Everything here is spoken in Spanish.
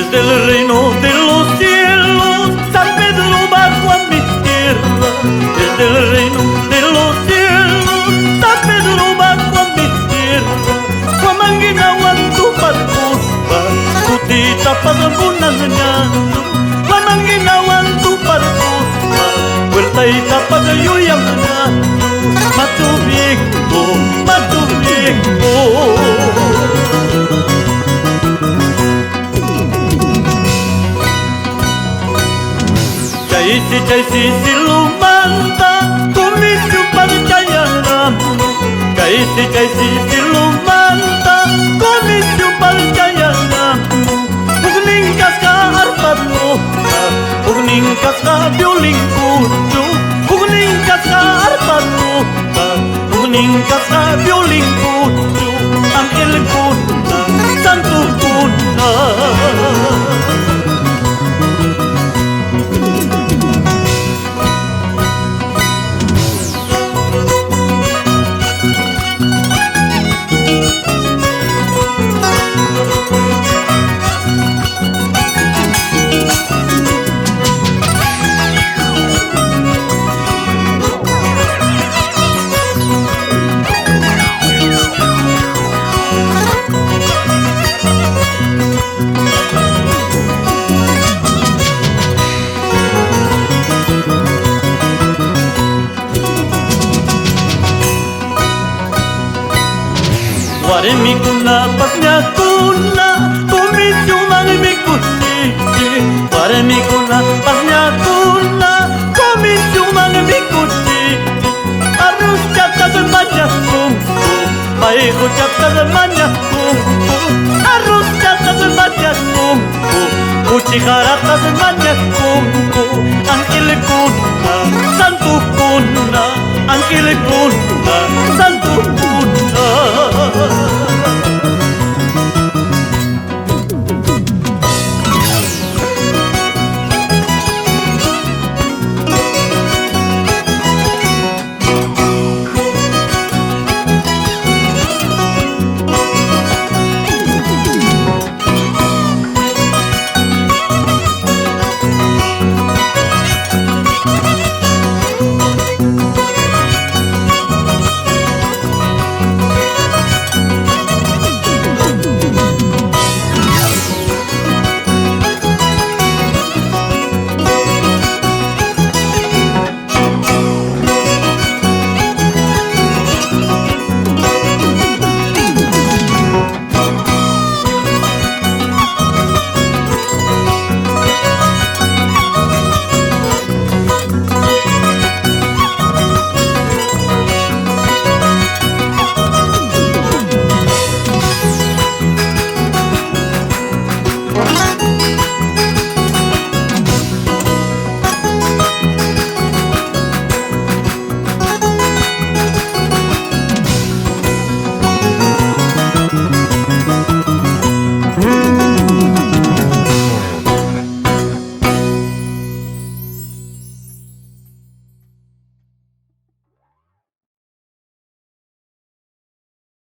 desde el reino de los cielos, San Pedro bajo a mi tierra, desde el reino de los cielos, San Pedro bajo a mi tierra, Guamangina wantu parkuspa, kutita pagamunananyano, Guamangina wantu parkuspa, vuelta y tapa de yuyamanyano, Machu Viejo, Machu Viejo. Chaisi silumanta, kumisyu parcayanam. Chaisi silumanta, kumisyu parcayanam. Ugninkas ka arpano, ugninkas ka violin kucu, ugninkas ka arpano, ugninkas ka violin kucu, angel kuna, santo kuna. Warmi kuna pasnya kuna, kumisyu mangmi kucici. Warmi kuna pasnya kuna, kumisyu mangmi kucici. Harus jaga semuanya kumku, baik jaga semuanya kumku. Harus jaga semuanya kumku, kuci harata semuanya kumku. Angkil kuna, santu kuna, angkil kuna.